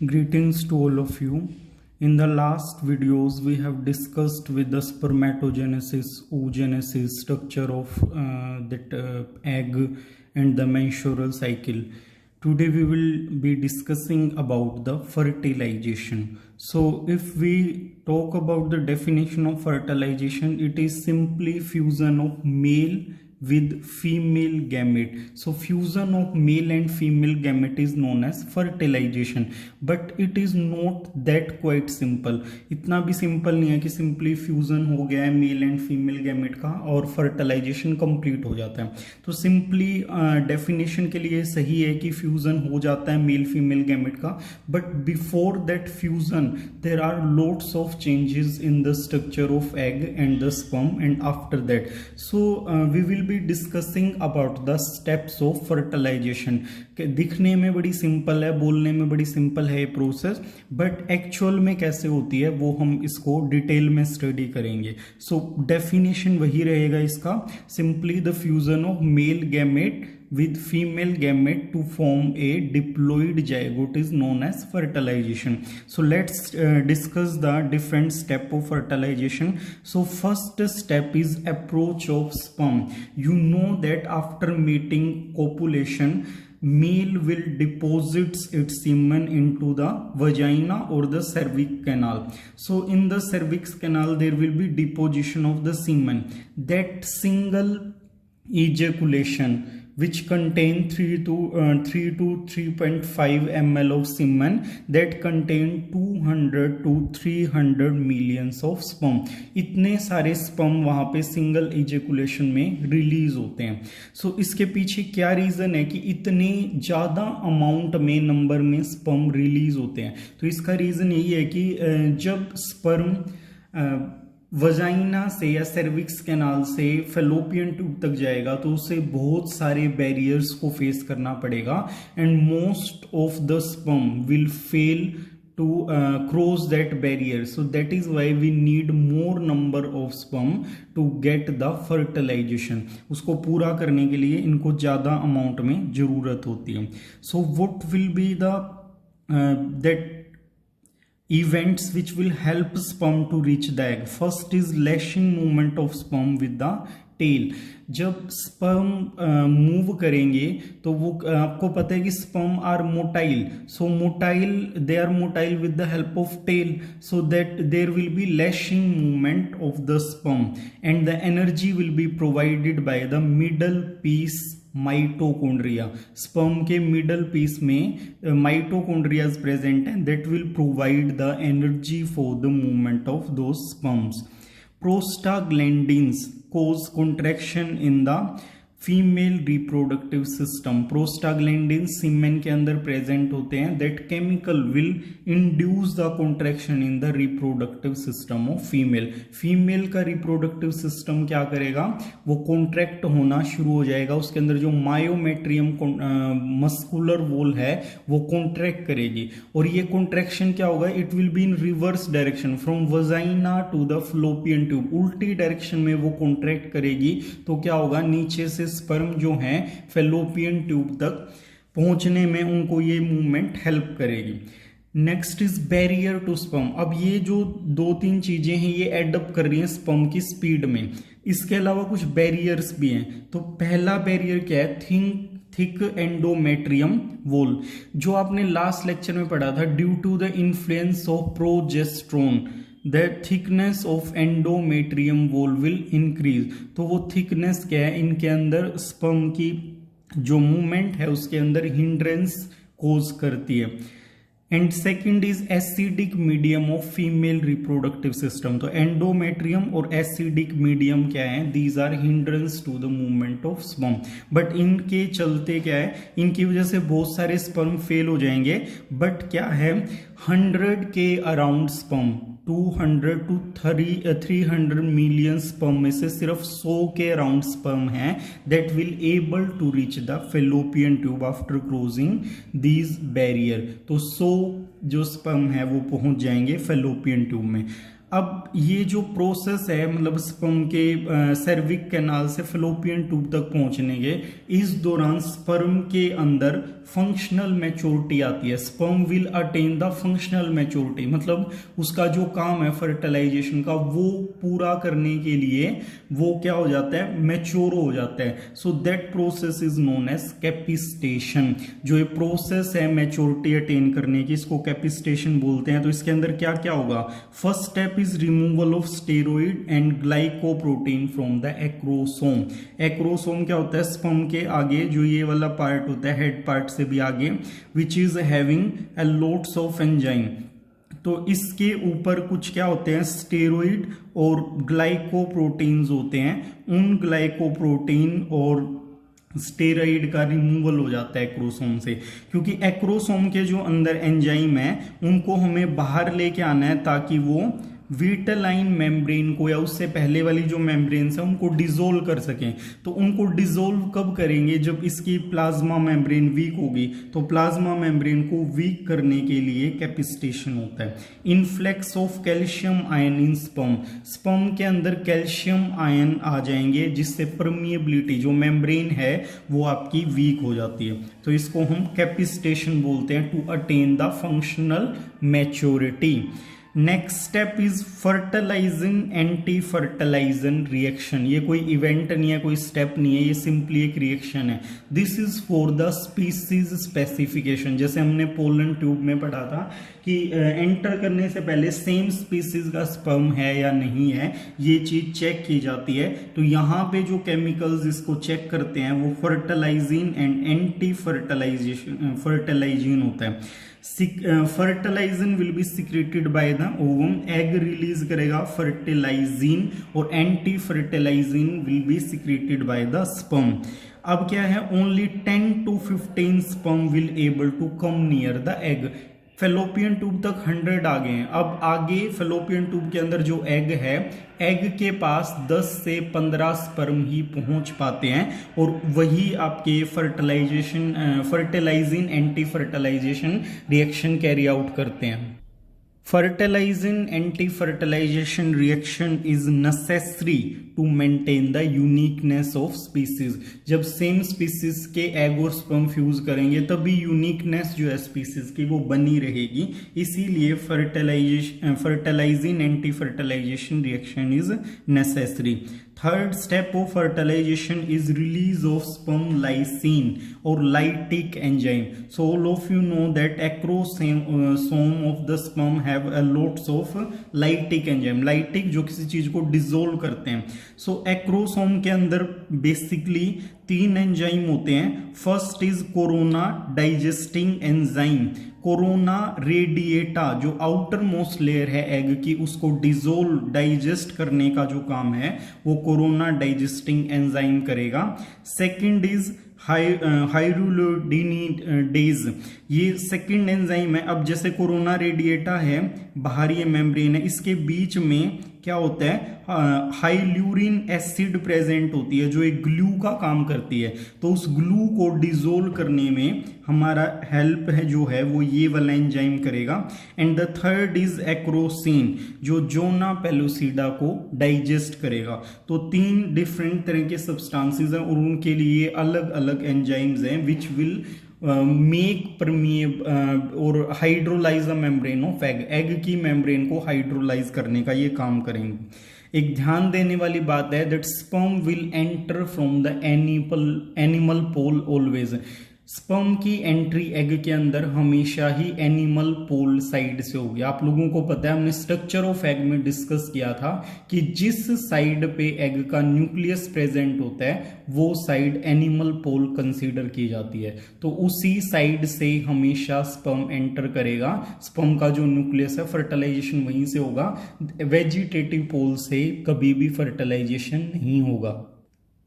Greetings to all of you. In the last videos, we have discussed with the spermatogenesis, oogenesis, structure of that egg and the menstrual cycle. Today we will be discussing about the fertilization. So if we talk about the definition of fertilization, it is simply fusion of male with female gamete. So fusion of male and female gamete is known as fertilization, but it is not that quite simple. इतना भी simple नहीं है कि simply fusion हो गया है male and female gamete का और फर्टिलाइजेशन कंप्लीट हो जाता है. तो सिंपली डेफिनेशन के लिए सही है कि फ्यूजन हो जाता है मेल फीमेल गैमेट का, but before that fusion there are lots of changes in the structure of egg and the sperm and after that so we will be discussing about the steps of fertilization. दिखने में बड़ी simple है, बोलने में बड़ी simple है ये process, but actual में कैसे होती है वो हम इसको डिटेल में स्टडी करेंगे. सो डेफिनेशन वही रहेगा इसका, simply the fusion of male gamete with female gamete to form a diploid zygote is known as fertilization. So let's discuss the different step of fertilization. So first step is approach of sperm. You know that after meeting copulation, male will deposits its semen into the vagina or the cervix canal. So in the cervix canal there will be deposition of the semen. That single ejaculation which contain 3 to 3.5 ml of semen that contain 200 to 300 millions of sperm. इतने सारे sperm वहां पे single ejaculation में release होते हैं. सो इसके पीछे क्या रीजन है कि इतने ज्यादा अमाउंट में नंबर में स्पर्म रिलीज होते हैं? तो इसका रीजन यही है कि जब स्पर्म वजाइना से या सर्विक्स कैनाल से फेलोपियन ट्यूब तक जाएगा तो उसे बहुत सारे बैरियर्स को फेस करना पड़ेगा and most of the sperm will fail to cross that barrier. So that is why we need more number of sperm to get the fertilisation. उसको पूरा करने के लिए इनको ज्यादा अमाउंट में जरूरत होती है. So what will be the that events which will help sperm to reach the egg? First is lashing movement of sperm with the tail. जब स्पर्म मूव करेंगे तो वो आपको पता है कि sperm are motile. So motile, they are motile with the help of tail, so that there will be lashing movement of the sperm and the energy will be provided by the middle piece mitochondria. Sperm के middle piece में mitochondria present है that will provide the energy for the movement of those sperms. Prostaglandins cause contraction in the female reproductive system. Prostaglandin semen के अंदर present होते हैं. That chemical will induce the contraction in the reproductive system of female. Female का reproductive system क्या करेगा? वो contract होना शुरू हो जाएगा. उसके अंदर जो मायोमेट्रियम मस्कुलर वॉल है वो कॉन्ट्रैक्ट करेगी और ये कॉन्ट्रैक्शन क्या होगा? It will be in reverse direction from vagina to the fallopian tube. उल्टी डायरेक्शन में वो कॉन्ट्रैक्ट करेगी तो क्या होगा? नीचे से स्पर्म जो हैं फेलोपियन ट्यूब तक पहुंचने में उनको ये मूवमेंट हेल्प करेगी. Next is barrier to sperm. अब ये जो दो तीन चीजें हैं ये एडअप कर रही हैं स्पर्म की स्पीड में. इसके अलावा कुछ बैरियर्स भी हैं. तो पहला बैरियर क्या है? थिक एंडोमेट्रियम वॉल, जो आपने लास्ट लेक्चर में पढ़ा था. Due to the influence of progesterone the thickness of endometrium wall will increase. तो वो थिकनेस क्या है? इनके अंदर स्पर्म की जो मूवमेंट है उसके अंदर हिंड्रेंस कोज करती है. And second is acidic medium of female reproductive system. तो एंडोमेट्रियम और एसिडिक मीडियम क्या है? These are hindrance to the movement of sperm. But इनके चलते क्या है? इनकी वजह से बहुत सारे स्पर्म फेल हो जाएंगे. बट क्या है? 100 के around sperm, 200 to 300 million sperm में से सिर्फ 100 के अराउंड स्पर्म हैं that will able to reach the fallopian tube after crossing these barrier. तो 100 जो स्पर्म है वो पहुंच जाएंगे फेलोपियन ट्यूब में. अब ये जो प्रोसेस है मतलब स्पर्म के सर्विक कैनाल से फेलोपियन ट्यूब तक पहुंचने के, इस दौरान स्पर्म के अंदर फंक्शनल मैच्योरिटी आती है। Sperm will attain the functional maturity, मतलब उसका जो काम है फर्टिलाइजेशन का वो पूरा करने के लिए वो क्या हो जाता है, मैच्योर हो जाता है। So that process is known as capacitation. जो ये प्रोसेस है मैच्योरिटी अटेन करने की, इसको कैपिस्टेशन बोलते हैं। तो इसके अंदर क्या क्या होगा, first step is removal of steroid and glycoprotein from the acrosome. Acrosome क्या होता है, स्पर्म के आगे जो ये वाला पार्ट होता है, हेड पार्ट से भी आगे, which is having a lots of enzyme. तो इसके ऊपर कुछ क्या होते हैं, स्टेरॉइड और ग्लाइकोप्रोटीन्स होते हैं। उन ग्लाइकोप्रोटीन और स्टेरॉइड का रिमूवल हो जाता है एक्रोसोम से, क्योंकि एक्रोसोम के जो अंदर एंजाइम है उनको हमें बाहर लेके आना है ताकि वो विटेलाइन मेम्ब्रेन को या उससे पहले वाली जो मेम्ब्रेन्स है उनको डिसोल्व कर सकें। तो उनको डिसोल्व कब करेंगे, जब इसकी प्लाज्मा मेम्ब्रेन वीक होगी। तो प्लाज्मा मेम्ब्रेन को वीक करने के लिए कैपिस्टेशन होता है। Influx of calcium ion in sperm, sperm के अंदर कैल्शियम आयन आ जाएंगे जिससे परमिएबिलिटी जो मेम्ब्रेन है वो आपकी वीक हो जाती है। तो इसको हम कैपिस्टेशन बोलते हैं, to attain the functional maturity. Next step is fertilising anti fertilizin reaction. ये कोई इवेंट नहीं है, कोई स्टेप नहीं है, ये सिंपली एक रिएक्शन है। This is for the species specification. जैसे हमने पोलन ट्यूब में पढ़ा था कि एंटर करने से पहले सेम स्पीसीज का स्पर्म है या नहीं है, ये चीज चेक की जाती है। तो यहाँ पे जो केमिकल्स इसको चेक करते हैं वो फर्टिलाइजिन एंड एंटी फर्टिलाइजिन होता है। Fertilizin will be secreted by the ovum, egg release करेगा फर्टिलाइजिन, और anti fertilizin will be secreted by the sperm. अब क्या है, only 10 to 15 sperm will able to come near the egg. Fallopian tube तक 100 आ गए हैं। अब आगे फेलोपियन ट्यूब के अंदर जो एग है, एग के पास 10 से 15 स्पर्म ही पहुंच पाते हैं, और वही आपके fertilising anti fertilisation reaction carry out करते हैं। Fertilizing anti-fertilization reaction is necessary to maintain the uniqueness of species। जब सेम स्पीसीज के एग और स्पर्म फ्यूज करेंगे तभी यूनिकनेस जो है स्पीसीज की वो बनी रहेगी, इसीलिए fertilising anti fertilisation reaction is necessary. Third step of fertilisation is release of sperm lysin और lytic enzyme. So all of you know that acrosome of the sperm have a lots of lytic enzyme. Lytic जो किसी चीज को dissolve करते हैं। सो acrosome के अंदर basically 3 enzyme होते हैं। First is corona digesting enzyme. Corona radiata जो आउटर मोस्ट लेयर है एग की, उसको डिसोल्व डाइजेस्ट करने का जो काम है वो कोरोना डाइजेस्टिंग एंजाइम करेगा। सेकंड इज हाइरुलोडिनीडेज, ये सेकंड एंजाइम है। अब जैसे कोरोना रेडिएटा है, बाहरी मेम्ब्रेन है, इसके बीच में क्या होता है, हाइल्यूरिन एसिड प्रेजेंट होती है जो एक ग्लू का काम करती है। तो उस ग्लू को डिसोल्व करने में हमारा हेल्प है जो है वो ये वाला एंजाइम करेगा। And the third is acrosin जो जोना पेलुसिडा को डाइजेस्ट करेगा। तो 3 डिफरेंट तरह के सब्सटेंसेस हैं और उनके लिए अलग अलग एंजाइम्स हैं विच विल मेक परमिएब और hydrolyse a membrane of egg. Egg की मेम्ब्रेन को हाइड्रोलाइज करने का ये काम करेंगे। एक ध्यान देने वाली बात है that sperm will enter from the animal pole always. Sperm की एंट्री एग के अंदर हमेशा ही एनिमल पोल साइड से होगी। आप लोगों को पता है, हमने स्ट्रक्चर ऑफ एग में डिस्कस किया था कि जिस साइड पे एग का न्यूक्लियस प्रेजेंट होता है वो साइड एनिमल पोल कंसीडर की जाती है। तो उसी साइड से हमेशा स्पर्म एंटर करेगा। स्पर्म का जो न्यूक्लियस है फर्टिलाइजेशन वहीं से होगा। वेजिटेटिव पोल से कभी भी फर्टिलाइजेशन नहीं होगा।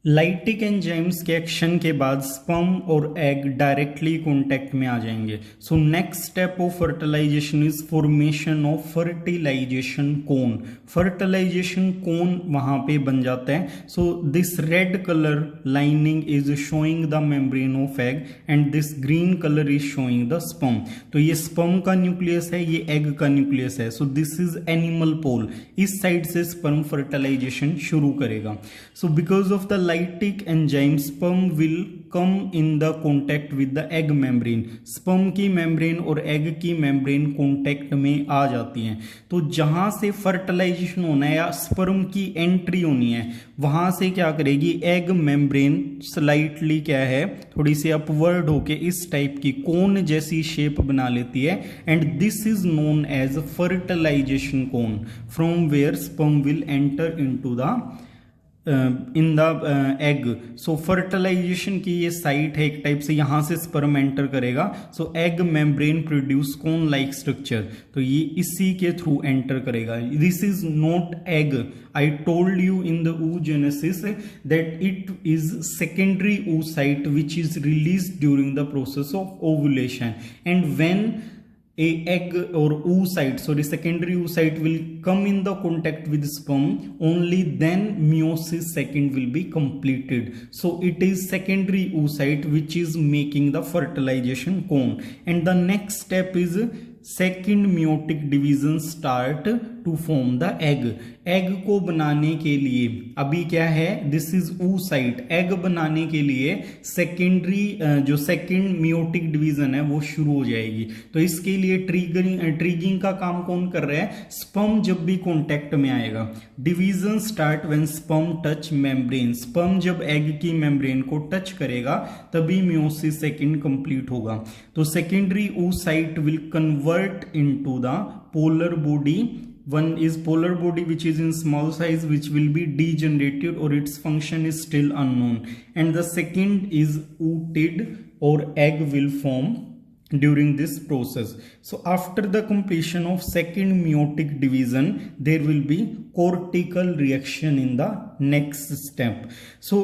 लाइटिक एंजाइम्स के एक्शन के बाद स्पर्म और एग डायरेक्टली कॉन्टैक्ट में आ जाएंगे। So next step of fertilisation is formation of fertilisation cone. Fertilisation cone वहां पे बन जाता है। So this red colour lining is showing the membrane of egg and this green colour is showing the sperm. तो ये sperm का nucleus है, ये एग का न्यूक्लियस है। सो दिस इज एनिमल पोल। इस साइड से स्पर्म फर्टिलाइजेशन शुरू करेगा। So because of the lytic enzyme sperm will come in the contact with the egg membrane. Sperm की मेम्ब्रेन और एग की मेम्ब्रेन कॉन्टैक्ट में आ जाती हैं। तो जहां से फर्टिलाइजेशन होना है या स्पर्म की एंट्री होनी है, वहां से क्या करेगी, एग मेम्ब्रेन स्लाइटली क्या है, थोड़ी सी अपवर्ड होके इस टाइप की कोन जैसी शेप बना लेती है and this is known as fertilisation cone from where sperm will enter into the in the egg. So fertilisation की ये साइट है एक टाइप से, यहां से स्पर्म एंटर करेगा। So egg membrane produce cone like structure, तो ये इसी के थ्रू एंटर करेगा। This is not egg. I told you in the oogenesis that it is secondary oocyte which is released during the process of ovulation, and when a egg or secondary oocyte will come in the contact with sperm, only then meiosis second will be completed. So it is secondary oocyte which is making the fertilization cone, and the next step is second meiotic division start to form the egg. Egg को बनाने के लिए अभी क्या है, this is oocyte। Egg बनाने के लिए सेकेंडरी जो सेकेंड मियोटिक डिवीजन है वो शुरू हो जाएगी। तो इसके लिए ट्रिगिंग का काम कौन कर रहा है, स्पर्म जब भी कॉन्टैक्ट में आएगा। Division start when sperm touch membrane. Sperm जब एग की मेम्ब्रेन को टच करेगा तभी मियोसिस सेकेंड कंप्लीट होगा। तो secondary oocyte will convert into the polar body. One is polar body which is in small size, which will be degenerated or its function is still unknown, and the second is ooted or egg will form during this process. So after the completion of second meiotic division, there will be cortical reaction in the next step. So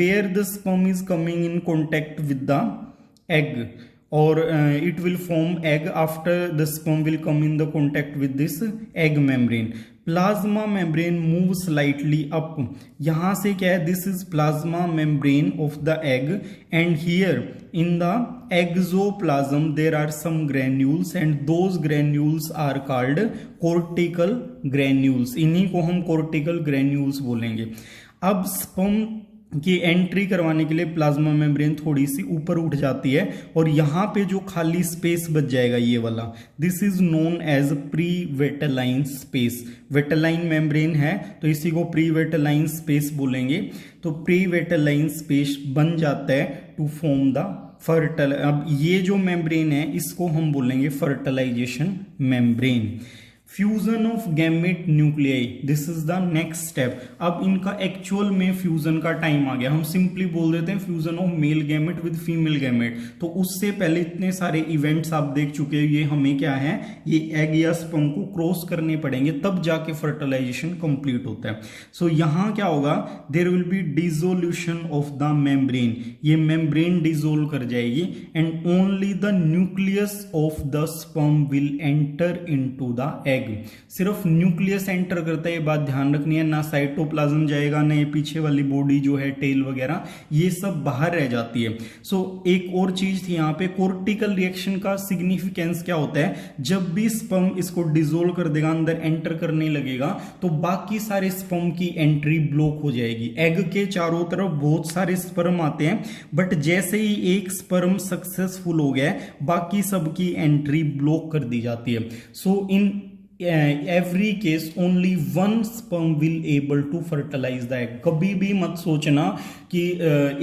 where the sperm is coming in contact with the egg, or it will form egg after the sperm will come in the contact with this egg membrane. Plasma membrane moves slightly up. यहाँ से क्या है, this is plasma membrane of the egg, and here in the exoplasm there are some granules and those granules are called cortical granules. इन्हीं को हम cortical granules बोलेंगे। अब sperm की एंट्री करवाने के लिए प्लाज्मा मेम्ब्रेन थोड़ी सी ऊपर उठ जाती है और यहां पे जो खाली स्पेस बच जाएगा ये वाला, this is known as pre vitelline space. Vitelline membrane है तो इसी को प्री वेटेलाइन स्पेस बोलेंगे। तो प्री वेटेलाइन स्पेस बन जाता है टू फॉर्म द फर्टल। अब ये जो मेम्ब्रेन है इसको हम बोलेंगे fertilisation membrane. Fusion of gamete nuclei, this is the next step. अब इनका एक्चुअल में फ्यूजन का टाइम आ गया। हम सिंपली बोल देते हैं fusion of male gamete with female gamete. तो उससे पहले इतने सारे इवेंट्स आप देख चुके हैं। ये हमें क्या है, ये एग या स्पर्म को क्रॉस करने पड़ेंगे तब जाके फर्टिलाइजेशन कंप्लीट होता है। सो यहां क्या होगा, there will be dissolution of the membrane. ये मेम्ब्रेन डिसोल्व कर जाएगी and only the nucleus of the sperm will enter into the egg. सिर्फ न्यूक्लियस एंटर करता है, ये बात ध्यान रखनी है। ना साइटोप्लाज्म जाएगा, ना ये पीछे वाली बॉडी जो है टेल वगैरह, ये सब बाहर रह जाती है। सो एक और चीज थी यहाँ पे, कोर्टिकल रिएक्शन का सिग्निफिकेंस क्या होता है, जब भी स्पर्म इसको डिसोल्व कर देगा, अंदर एंटर करने लगेगा, तो बाकी सारे स्पर्म की एंट्री ब्लॉक हो जाएगी। एग के चारों तरफ बहुत सारे स्पर्म आते हैं, बट जैसे ही एक स्पर्म सक्सेसफुल हो गया, बाकी सबकी एंट्री ब्लॉक कर दी जाती है। सो इन every case only one sperm will able to fertilize the egg। कभी भी मत सोचना कि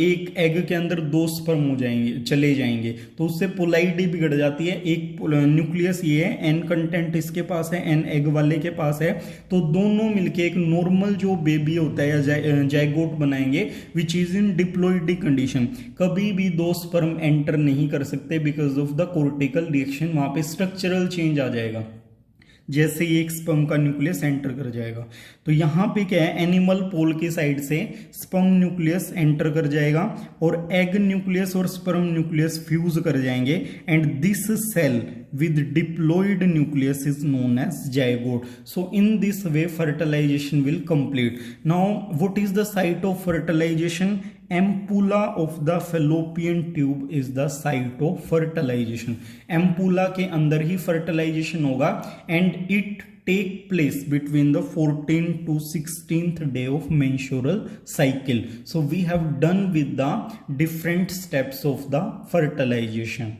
एक एग के अंदर दो स्पर्म हो जाएंगे, चले जाएंगे, तो उससे पोलैरिटी बिगड़ जाती है। एक न्यूक्लियस ये है, एन कंटेंट इसके पास है, एन एग वाले के पास है, तो दोनों मिलके एक नॉर्मल जो बेबी होता है या जाइगोट बनाएंगे which is in diploid condition. कभी भी दो स्पर्म एंटर नहीं कर सकते because of the cortical reaction, वहां पे स्ट्रक्चरल चेंज आ जाएगा। जैसे ही एक स्पर्म का न्यूक्लियस एंटर कर जाएगा। तो यहाँ पे क्या है, एनिमल पोल की साइड से स्पर्म न्यूक्लियस एंटर कर जाएगा और एग न्यूक्लियस और स्पर्म न्यूक्लियस फ्यूज कर जाएंगे and this cell with diploid nucleus is known as zygote. So in this way fertilization will complete. Now what is the site of fertilization? Ampulla of the fallopian tube is the site of fertilization. Ampulla के अंदर ही fertilization होगा and it take place between the 14th to 16th day of menstrual cycle. So we have done with the different steps of the fertilization.